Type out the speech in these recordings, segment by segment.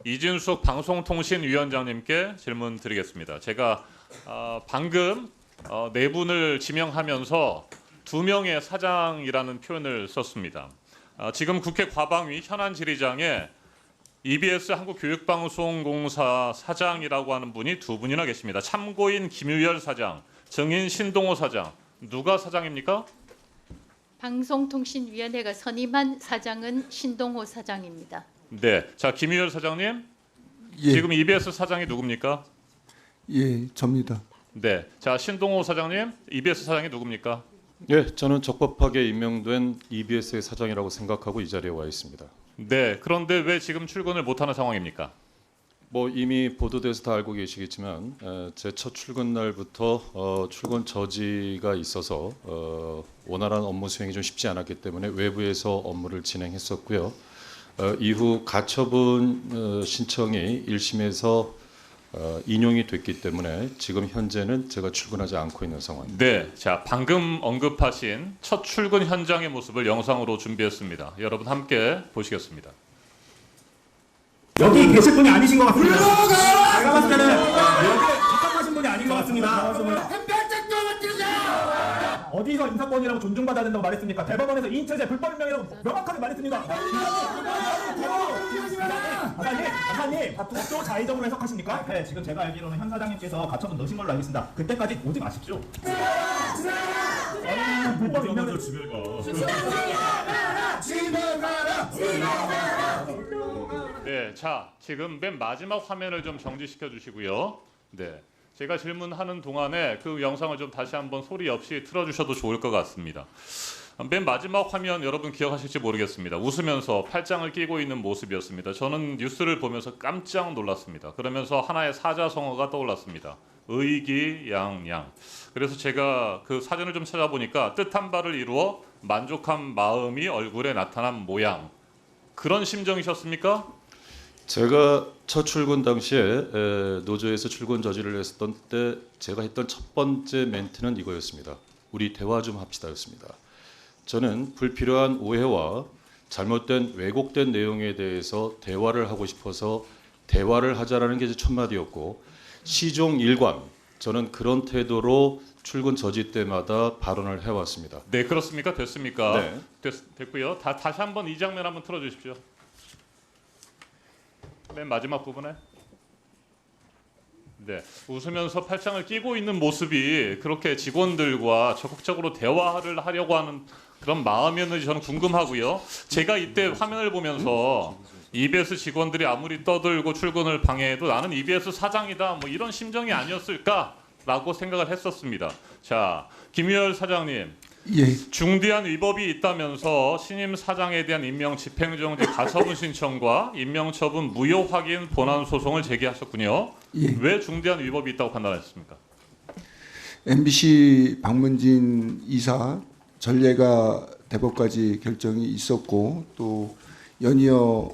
이진숙 방송통신위원장님께 질문 드리겠습니다. 제가 방금 네 분을 지명하면서 두 명의 사장이라는 표현을 썼습니다. 지금 국회 과방위 현안 질의장에 EBS 한국교육방송공사 사장이라고 하는 분이 두 분이나 계십니다. 참고인 김유열 사장, 증인 신동호 사장. 누가 사장입니까? 방송통신위원회가 선임한 사장은 신동호 사장입니다. 네, 자 김유열 사장님, 예, 지금 EBS 사장이 누굽니까? 예, 접니다. 네, 자 신동호 사장님, EBS 사장이 누굽니까? 예, 저는 적법하게 임명된 EBS의 사장이라고 생각하고 이 자리에 와 있습니다. 네, 그런데 왜 지금 출근을 못하는 상황입니까? 뭐 이미 보도돼서 다 알고 계시겠지만 제 첫 출근 날부터 출근 저지가 있어서 원활한 업무 수행이 좀 쉽지 않았기 때문에 외부에서 업무를 진행했었고요. 이후 가처분 신청이 1심에서 인용이 됐기 때문에 지금 현재는 제가 출근하지 않고 있는 상황입니다. 네, 자 방금 언급하신 첫 출근 현장의 모습을 영상으로 준비했습니다. 여러분 함께 보시겠습니다. 여기 계실 분이 아니신 것 같습니다. 제가 봤을 때는 여기에 입각하신 분이 아닌 것 같습니다. 어디서 인사권이라고 존중받아야 된다고 말했습니까? 대법원에서 이인체제 불법 임명이라고 명확하게 말했습니다. 박사님, 국도 자의적으로 해석하십니까? 네, 지금 제가 알기로는 현 사장님께서 가처분 넣으신 걸로 알겠습니다. 그때까지 오지 마십시오. 불법 임명을 네, 자 지금 맨 마지막 화면을 좀 정지시켜 주시고요. 네, 제가 질문하는 동안에 그 영상을 좀 다시 한번 소리 없이 틀어주셔도 좋을 것 같습니다. 맨 마지막 화면 여러분 기억하실지 모르겠습니다. 웃으면서 팔짱을 끼고 있는 모습이었습니다. 저는 뉴스를 보면서 깜짝 놀랐습니다. 그러면서 하나의 사자성어가 떠올랐습니다. 의기양양. 그래서 제가 그 사전을 좀 찾아보니까 뜻한 바를 이루어 만족한 마음이 얼굴에 나타난 모양. 그런 심정이셨습니까? 제가 첫 출근 당시에 노조에서 출근 저지를 했었던 때 제가 했던 첫 번째 멘트는 이거였습니다. 우리 대화 좀 합시다였습니다. 저는 불필요한 오해와 잘못된 왜곡된 내용에 대해서 대화를 하고 싶어서 대화를 하자라는 게 제 첫 마디였고 시종일관 저는 그런 태도로 출근 저지 때마다 발언을 해왔습니다. 네, 그렇습니까? 됐습니까? 네. 됐고요. 다시 한번 이 장면 한번 틀어주십시오. 맨 마지막 부분에. 네, 웃으면서 팔짱을 끼고 있는 모습이 그렇게 직원들과 적극적으로 대화를 하려고 하는 그런 마음이었는지 저는 궁금하고요. 제가 이때 화면을 보면서 EBS 직원들이 아무리 떠들고 출근을 방해해도 나는 EBS 사장이다 뭐 이런 심정이 아니었을까라고 생각을 했었습니다. 자, 김유열 사장님. 예, 중대한 위법이 있다면서 신임 사장에 대한 임명 집행정지 가처분 신청과 임명처분 무효 확인 본안 소송을 제기하셨군요. 예. 왜 중대한 위법이 있다고 판단하셨습니까? MBC 박문진 이사 전례가 대법까지 결정이 있었고 또 연이어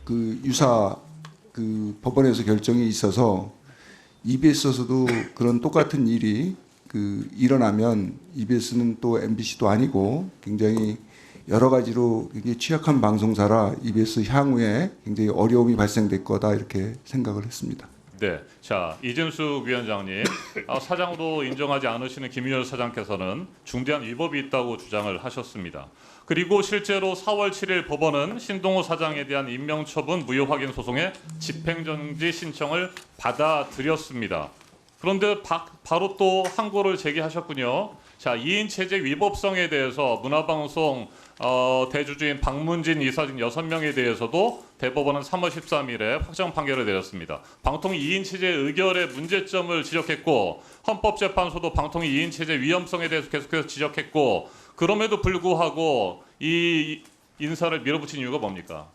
그 유사 그 법원에서 결정이 있어서 EBS에서도 그런 똑같은 일이 그 일어나면 EBS는 또 MBC도 아니고 굉장히 여러 가지로 굉장히 취약한 방송사라 EBS 향후에 굉장히 어려움이 발생될 거다 이렇게 생각을 했습니다. 네, 자 이진숙 위원장님 사장으로 인정하지 않으시는 김유열 사장께서는 중대한 위법이 있다고 주장을 하셨습니다. 그리고 실제로 4월 7일 법원은 신동호 사장에 대한 임명처분 무효 확인 소송의 집행정지 신청을 받아들였습니다. 그런데 바로 또 항고를 제기하셨군요. 자, 2인 체제 위법성에 대해서 문화방송 대주주인 박문진 이사 등 6명에 대해서도 대법원은 3월 13일에 확정 판결을 내렸습니다. 방통위 2인 체제 의결의 문제점을 지적했고 헌법재판소도 방통위 2인 체제 위험성에 대해서 계속해서 지적했고 그럼에도 불구하고 이 인사를 밀어붙인 이유가 뭡니까?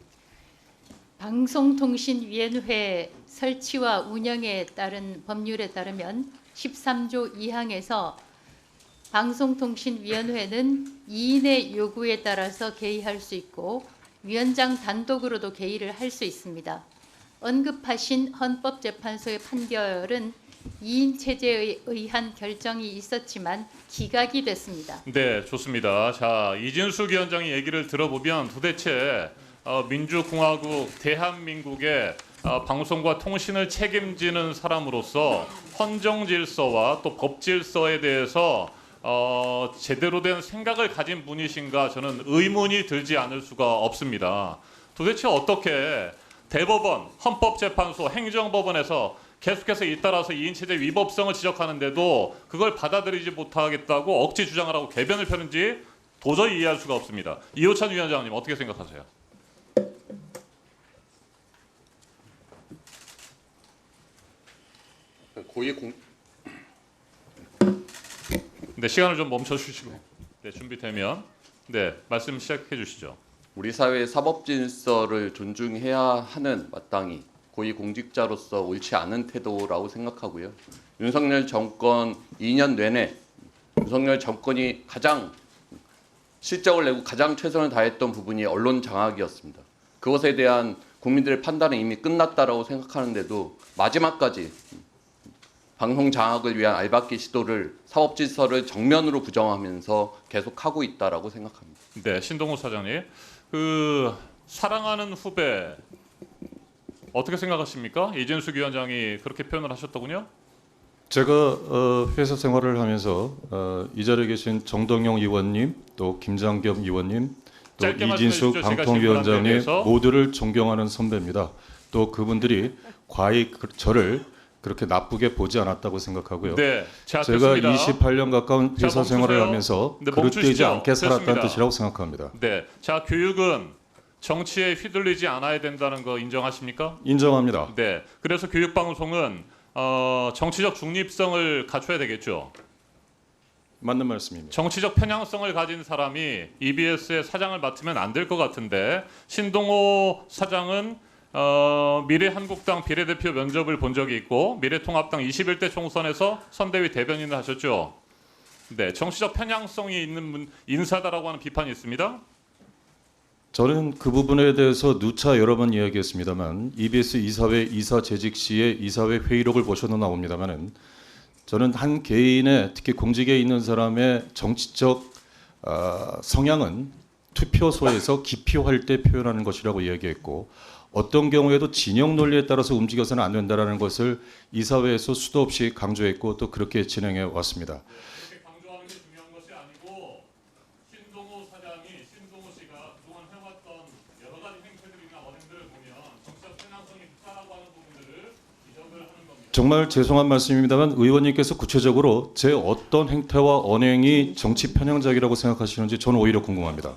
방송통신위원회 설치와 운영에 따른 법률에 따르면 13조 2항에서 방송통신위원회는 2인의 요구에 따라서 개의할 수 있고 위원장 단독으로도 개의를 할 수 있습니다. 언급하신 헌법재판소의 판결은 2인 체제에 의한 결정이 있었지만 기각이 됐습니다. 네, 좋습니다. 자, 이진숙 위원장의 얘기를 들어보면 도대체 민주공화국 대한민국의 방송과 통신을 책임지는 사람으로서 헌정 질서와 또 법 질서에 대해서 제대로 된 생각을 가진 분이신가 저는 의문이 들지 않을 수가 없습니다. 도대체 어떻게 대법원, 헌법재판소, 행정법원에서 계속해서 잇따라서 2인 체제 위법성을 지적하는데도 그걸 받아들이지 못하겠다고 억지 주장을 하고 궤변을 펴는지 도저히 이해할 수가 없습니다. 이호찬 위원장님 어떻게 생각하세요? 네, 시간을 좀 멈춰 주시고 네, 준비되면 네, 말씀 시작해 주시죠. 우리 사회의 사법 질서를 존중해야 하는 마땅히 고위공직자로서 옳지 않은 태도라고 생각하고요. 윤석열 정권 2년 내내 윤석열 정권이 가장 실적을 내고 가장 최선을 다했던 부분이 언론 장악이었습니다. 그것에 대한 국민들의 판단은 이미 끝났다라고 생각하는데도 마지막까지 방송 장악을 위한 알박기 시도를 사법 질서를 정면으로 부정하면서 계속하고 있다라고 생각합니다. 네, 신동호 사장님, 사랑하는 후배 어떻게 생각하십니까? 이진숙 위원장이 그렇게 표현을 하셨더군요. 제가 회사 생활을 하면서 이 자리에 계신 정동영 의원님, 또 김장겸 의원님, 또 짧게 말씀해 이진숙 주십시오. 제가 방통위원장님 질문한 데에 대해서. 모두를 존경하는 선배입니다. 또 그분들이 과히 저를 그렇게 나쁘게 보지 않았다고 생각하고요. 네, 자, 제가 됐습니다. 28년 가까운 자, 회사 생활을 멈추세요. 하면서 네, 그릇되지 멈추시죠. 않게 살았다는 됐습니다. 뜻이라고 생각합니다. 네, 자, 교육은 정치에 휘둘리지 않아야 된다는 거 인정하십니까? 인정합니다. 네, 그래서 교육방송은 정치적 중립성을 갖춰야 되겠죠. 맞는 말씀입니다. 정치적 편향성을 가진 사람이 EBS의 사장을 맡으면 안 될 것 같은데 신동호 사장은 미래한국당 비례대표 면접을 본 적이 있고 미래통합당 21대 총선에서 선대위 대변인을 하셨죠. 네, 정치적 편향성이 있는 인사다라고 하는 비판이 있습니다. 저는 그 부분에 대해서 누차 여러 번 이야기했습니다만 EBS 이사회 이사 재직 시에 이사회 회의록을 보셔도 나옵니다만은 저는 한 개인의 특히 공직에 있는 사람의 정치적 성향은 투표소에서 기표할 때 표현하는 것이라고 이야기했고 어떤 경우에도 진영 논리에 따라서 움직여서는 안 된다라는 것을 이사회에서 수도 없이 강조했고 또 그렇게 진행해 왔습니다. 그렇게 강조하는 게 중요한 것이 아니고 신동호 씨가 그동안 해왔던 여러 가지 행태들이나 언행들을 보면 정치적 편향성이 있다라고 하는 부분들을 지적을 하는 겁니다. 정말 죄송한 말씀입니다만 의원님께서 구체적으로 제 어떤 행태와 언행이 정치 편향적이라고 생각하시는지 저는 오히려 궁금합니다.